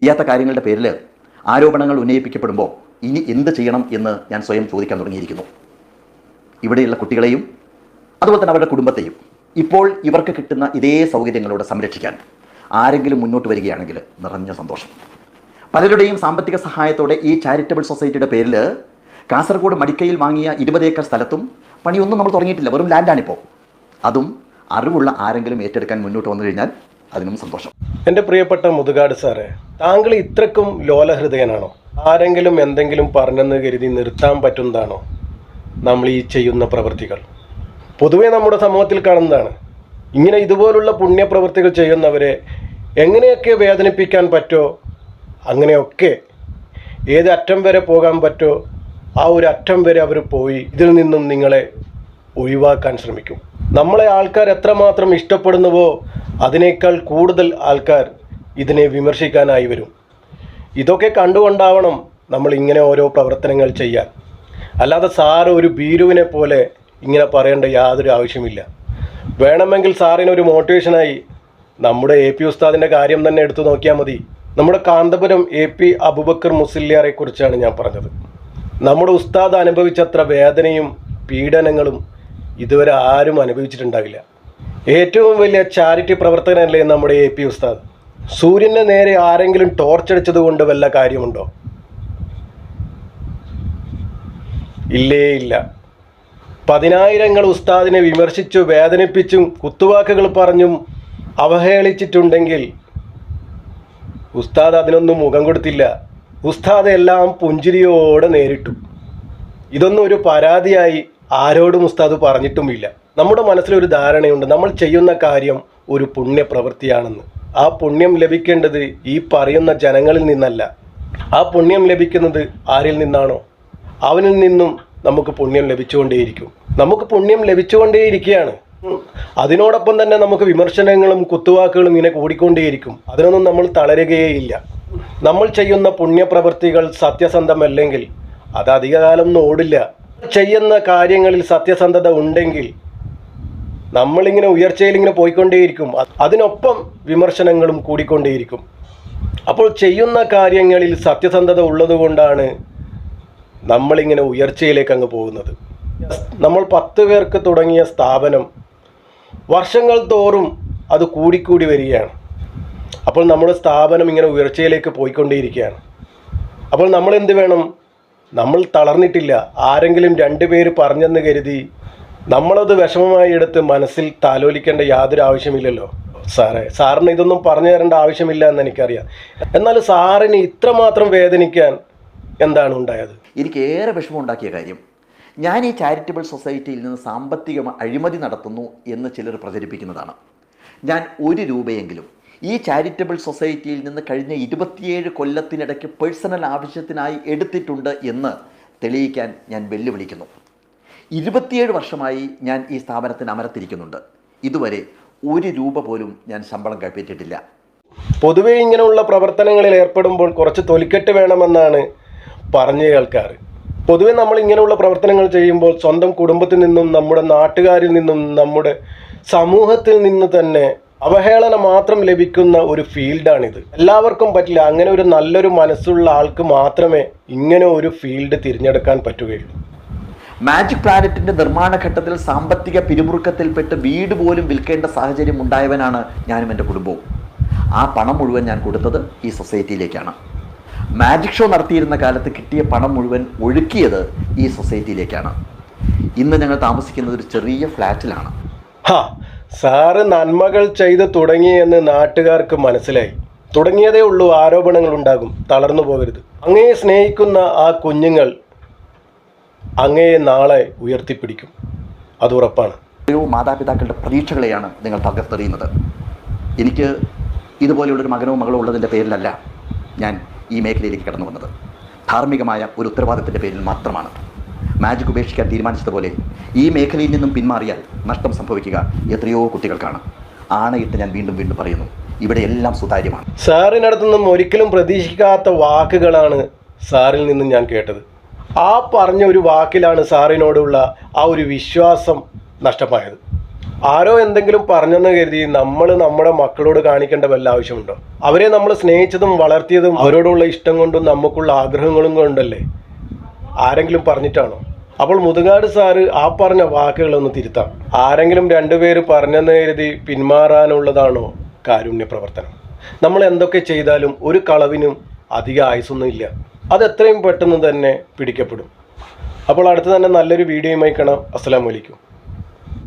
ചെയ്യാത്ത കാര്യങ്ങളുടെ പേരിൽ ആരോപണങ്ങൾ ഉന്നയിപ്പിക്കപ്പെടുമ്പോൾ ഇനി എന്ത് ചെയ്യണം എന്ന് ഞാൻ സ്വയം ചോദിക്കാൻ തുടങ്ങിയിരിക്കുന്നു. ഇവിടെയുള്ള കുട്ടികളെയും അതുപോലെ തന്നെ അവരുടെ കുടുംബത്തെയും ഇപ്പോൾ ഇവർക്ക് കിട്ടുന്ന ഇതേ സൗകര്യങ്ങളോട് സംരക്ഷിക്കാൻ ആരെങ്കിലും മുന്നോട്ട് വരികയാണെങ്കിൽ നിറഞ്ഞ സന്തോഷം. പലരുടെയും സാമ്പത്തിക സഹായത്തോടെ ഈ ചാരിറ്റബിൾ സൊസൈറ്റിയുടെ പേരിൽ കാസർഗോഡ് മടിക്കയിൽ വാങ്ങിയ 20 ഏക്കർ സ്ഥലത്തും പണിയൊന്നും നമ്മൾ തുടങ്ങിയിട്ടില്ല, വെറും ലാൻഡാണിപ്പോൾ. അതും അറിവുള്ള ആരെങ്കിലും ഏറ്റെടുക്കാൻ മുന്നോട്ട് വന്നു കഴിഞ്ഞാൽ അതിനും സന്തോഷം. എൻ്റെ പ്രിയപ്പെട്ട മുതുകാട് സാറേ, താങ്കൾ ഇത്രക്കും ലോലഹൃദയനാണോ? ആരെങ്കിലും എന്തെങ്കിലും പറഞ്ഞെന്ന് കരുതി നിർത്താൻ പറ്റുന്നതാണോ നമ്മൾ ഈ ചെയ്യുന്ന പ്രവൃത്തികൾ? പൊതുവെ നമ്മുടെ സമൂഹത്തിൽ കാണുന്നതാണ്. ഇങ്ങനെ ഇതുപോലുള്ള പുണ്യപ്രവൃത്തികൾ ചെയ്യുന്നവരെ എങ്ങനെയൊക്കെ വേദനിപ്പിക്കാൻ പറ്റുമോ അങ്ങനെയൊക്കെ ഏത് അറ്റം വരെ പോകാൻ പറ്റുമോ ആ ഒരു അറ്റം വരെ അവർ പോയി ഇതിൽ നിന്നും നിങ്ങളെ ഒഴിവാക്കാൻ ശ്രമിക്കും. നമ്മളെ ആൾക്കാർ എത്രമാത്രം ഇഷ്ടപ്പെടുന്നുവോ അതിനേക്കാൾ കൂടുതൽ ആൾക്കാർ ഇതിനെ വിമർശിക്കാനായി വരും. ഇതൊക്കെ കണ്ടുകൊണ്ടാവണം നമ്മൾ ഇങ്ങനെ ഓരോ പ്രവർത്തനങ്ങൾ ചെയ്യാൻ. അല്ലാതെ സാറ് ഒരു ഭീരുവിനെ പോലെ ഇങ്ങനെ പറയേണ്ട യാതൊരു ആവശ്യമില്ല. വേണമെങ്കിൽ സാറിനൊരു മോട്ടിവേഷനായി നമ്മുടെ AP ഉസ്താദിൻ്റെ കാര്യം തന്നെ എടുത്തു നോക്കിയാൽ മതി. നമ്മുടെ കാന്തപുരം AP അബൂബക്കർ മുസ്ലിയാരെ കുറിച്ചാണ് ഞാൻ പറഞ്ഞത്. നമ്മുടെ ഉസ്താദ് അനുഭവിച്ചത്ര വേദനയും പീഡനങ്ങളും ഇതുവരെ ആരും അനുഭവിച്ചിട്ടുണ്ടാകില്ല. ഏറ്റവും വലിയ ചാരിറ്റി പ്രവർത്തകനല്ലേ നമ്മുടെ AP ഉസ്താദ്. സൂര്യന് നേരെ ആരെങ്കിലും ടോർച്ചടിച്ചത് കൊണ്ട് വല്ല കാര്യമുണ്ടോ? ഇല്ലേ ഇല്ല. 10,000 ഉസ്താദിനെ വിമർശിച്ചു വേദനിപ്പിച്ചും കുത്തുവാക്കുകൾ പറഞ്ഞും അവഹേളിച്ചിട്ടുണ്ടെങ്കിൽ ഉസ്താദ് അതിനൊന്നും മുഖം കൊടുത്തില്ല. ഉസ്താദ് എല്ലാം പുഞ്ചിരിയോടെ നേരിട്ടു. ഇതൊന്നും ഒരു പരാതിയായി ആരോടും ഉസ്താദ് പറഞ്ഞിട്ടുമില്ല. നമ്മുടെ മനസ്സിലൊരു ധാരണയുണ്ട്, നമ്മൾ ചെയ്യുന്ന കാര്യം ഒരു പുണ്യപ്രവൃത്തിയാണെന്ന്. ആ പുണ്യം ലഭിക്കേണ്ടത് ഈ പറയുന്ന ജനങ്ങളിൽ നിന്നല്ല. ആ പുണ്യം ലഭിക്കുന്നത് ആരിൽ നിന്നാണോ അവനിൽ നിന്നും നമുക്ക് പുണ്യം ലഭിച്ചുകൊണ്ടേയിരിക്കും. നമുക്ക് പുണ്യം ലഭിച്ചുകൊണ്ടേയിരിക്കുകയാണ്. അതിനോടൊപ്പം തന്നെ നമുക്ക് വിമർശനങ്ങളും കുത്തുവാക്കുകളും ഇങ്ങനെ കൂടിക്കൊണ്ടേയിരിക്കും. അതിനൊന്നും നമ്മൾ തളരുകയേയില്ല. നമ്മൾ ചെയ്യുന്ന പുണ്യപ്രവൃത്തികൾ സത്യസന്ധമല്ലെങ്കിൽ അത് അധികകാലം ഒന്നും ഓടില്ല. ചെയ്യുന്ന കാര്യങ്ങളിൽ സത്യസന്ധത ഉണ്ടെങ്കിൽ നമ്മളിങ്ങനെ ഉയർച്ചയിൽ ഇങ്ങനെ പോയിക്കൊണ്ടേയിരിക്കും. അതിനൊപ്പം വിമർശനങ്ങളും കൂടിക്കൊണ്ടേയിരിക്കും. അപ്പോൾ ചെയ്യുന്ന കാര്യങ്ങളിൽ സത്യസന്ധത ഉള്ളതുകൊണ്ടാണ് നമ്മളിങ്ങനെ ഉയർച്ചയിലേക്ക് അങ്ങ് പോകുന്നത്. നമ്മൾ 10 പേർക്ക് തുടങ്ങിയ സ്ഥാപനം വർഷങ്ങൾ തോറും അത് കൂടിക്കൂടി വരികയാണ്. അപ്പോൾ നമ്മുടെ സ്ഥാപനം ഇങ്ങനെ ഉയർച്ചയിലേക്ക് പോയിക്കൊണ്ടേയിരിക്കുകയാണ്. അപ്പോൾ നമ്മൾ എന്ത് വേണം? നമ്മൾ തളർന്നിട്ടില്ല. ആരെങ്കിലും 2 പേര് പറഞ്ഞെന്ന് കരുതി നമ്മളത് വിഷമമായി എടുത്ത് മനസ്സിൽ താലോലിക്കേണ്ട യാതൊരു ആവശ്യമില്ലല്ലോ. സാറിന് ഇതൊന്നും പറഞ്ഞു തരേണ്ട ആവശ്യമില്ല എന്ന് എനിക്കറിയാം. എന്നാൽ സാറിന് ഇത്രമാത്രം വേദനിക്കാൻ എന്താണ് ഉണ്ടായത്? എനിക്ക് ഏറെ വിഷമമുണ്ടാക്കിയ കാര്യം, ഞാൻ ഈ ചാരിറ്റബിൾ സൊസൈറ്റിയിൽ നിന്ന് സാമ്പത്തിക അഴിമതി നടത്തുന്നു എന്ന് ചിലർ പ്രചരിപ്പിക്കുന്നതാണ്. ഞാൻ 1 രൂപയെങ്കിലും ഈ ചാരിറ്റബിൾ സൊസൈറ്റിയിൽ നിന്ന് കഴിഞ്ഞ 27 കൊല്ലത്തിനിടയ്ക്ക് പേഴ്സണൽ ആവശ്യത്തിനായി എടുത്തിട്ടുണ്ട് എന്ന് തെളിയിക്കാൻ ഞാൻ വെല്ലുവിളിക്കുന്നു. 27 വർഷമായി ഞാൻ ഈ സ്ഥാപനത്തിന് അമരത്തിരിക്കുന്നുണ്ട്. ഇതുവരെ 1 രൂപ പോലും ഞാൻ ശമ്പളം കൈപ്പറ്റിയിട്ടില്ല. പൊതുവെ ഇങ്ങനെയുള്ള പ്രവർത്തനങ്ങളിൽ ഏർപ്പെടുമ്പോൾ കുറച്ച് തൊലിക്കെട്ട് വേണമെന്നാണ് പറഞ്ഞു കേൾക്കാറ്. പൊതുവെ നമ്മൾ ഇങ്ങനെയുള്ള പ്രവർത്തനങ്ങൾ ചെയ്യുമ്പോൾ സ്വന്തം കുടുംബത്തിൽ നിന്നും നമ്മുടെ നാട്ടുകാരിൽ നിന്നും നമ്മുടെ സമൂഹത്തിൽ നിന്ന് തന്നെ അവഹേളന മാത്രം ലഭിക്കുന്ന ഒരു ഫീൽഡാണിത്. എല്ലാവർക്കും പറ്റില്ല. അങ്ങനെ ഒരു നല്ലൊരു മനസ്സുള്ള ആൾക്ക് മാത്രമേ ഇങ്ങനെ ഒരു ഫീൽഡ് തിരഞ്ഞെടുക്കാൻ പറ്റുകയുള്ളൂ. മാജിക് പ്ലാനറ്റിൻ്റെ നിർമ്മാണ ഘട്ടത്തിൽ സാമ്പത്തിക പിരിമുറുക്കത്തിൽപ്പെട്ട് വീട് പോലും വിൽക്കേണ്ട സാഹചര്യം ഉണ്ടായവനാണ് ഞാനും എൻ്റെ കുടുംബവും. ആ പണം മുഴുവൻ ഞാൻ കൊടുത്തത് ഈ സൊസൈറ്റിയിലേക്കാണ്. മാജിക് ഷോ നടത്തിയിരുന്ന കാലത്ത് കിട്ടിയ പണം മുഴുവൻ ഒഴുക്കിയത് ഈ സൊസൈറ്റിയിലേക്കാണ്. ഇന്ന് ഞങ്ങൾ താമസിക്കുന്നത് ഒരു ചെറിയ ഫ്ലാറ്റിലാണ്. സാറ് നന്മകൾ ചെയ്ത് തുടങ്ങിയെന്ന് നാട്ടുകാർക്ക് മനസ്സിലായി. തുടങ്ങിയതേ ഉള്ളൂ. ആരോപണങ്ങൾ ഉണ്ടാകും. തളർന്നു പോകരുത്. അങ്ങയെ സ്നേഹിക്കുന്ന ആ കുഞ്ഞുങ്ങൾ അങ്ങയെ നാളെ ഉയർത്തിപ്പിടിക്കും. അത് ഉറപ്പാണ്. ഓരോ മാതാപിതാക്കളുടെ പ്രതീക്ഷകളെയാണ് നിങ്ങൾ തകർത്തെറിയുന്നത്. എനിക്ക് ഇതുപോലെയുള്ളൊരു മകനോ മകളോ ഉള്ളതിൻ്റെ പേരിലല്ല ഞാൻ ഈ മേഖലയിലേക്ക് കടന്നു വന്നത്. ധാർമ്മികമായ ഒരു ഉത്തരവാദിത്തത്തിൻ്റെ പേരിൽ മാത്രമാണ്. മാജിക് ഉപേക്ഷിക്കാൻ തീരുമാനിച്ചതുപോലെ ഈ മേഖലയിൽ നിന്നും പിന്മാറിയാൽ നഷ്ടം സംഭവിക്കുക എത്രയോ കുട്ടികൾക്കാണ്. ആണയിട്ട് ഞാൻ വീണ്ടും വീണ്ടും പറയുന്നു, ഇവിടെ എല്ലാം സുതാര്യമാണ്. സാറിനടുത്തുനിന്നും ഒരിക്കലും പ്രതീക്ഷിക്കാത്ത വാക്കുകളാണ് സാറിൽ നിന്നും ഞാൻ കേട്ടത്. ആ പറഞ്ഞ ഒരു വാക്കിലാണ് സാറിനോടുള്ള ആ ഒരു വിശ്വാസം നഷ്ടമായത്. ആരോ എന്തെങ്കിലും പറഞ്ഞെന്ന് കരുതി നമ്മൾ നമ്മുടെ മക്കളോട് കാണിക്കേണ്ട വല്ല ആവശ്യമുണ്ടോ? അവരെ നമ്മൾ സ്നേഹിച്ചതും വളർത്തിയതും അവരോടുള്ള ഇഷ്ടം കൊണ്ടും നമുക്കുള്ള ആഗ്രഹങ്ങളും കൊണ്ടല്ലേ? ആരെങ്കിലും പറഞ്ഞിട്ടാണോ? അപ്പോൾ മുതുകാട് സാറ് ആ പറഞ്ഞ വാക്കുകളൊന്ന് തിരുത്താം. ആരെങ്കിലും രണ്ടുപേര് പറഞ്ഞെന്ന് കരുതി പിന്മാറാനുള്ളതാണോ കാരുണ്യ പ്രവർത്തനം? നമ്മൾ എന്തൊക്കെ ചെയ്താലും ഒരു കളവിനും അധിക ആയുസൊന്നും ഇല്ല. അത് എത്രയും പെട്ടെന്ന് തന്നെ പിടിക്കപ്പെടും. അപ്പോൾ അടുത്ത് തന്നെ നല്ലൊരു വീഡിയോയുമായി കാണാം. അസ്സലാമു അലൈക്കും.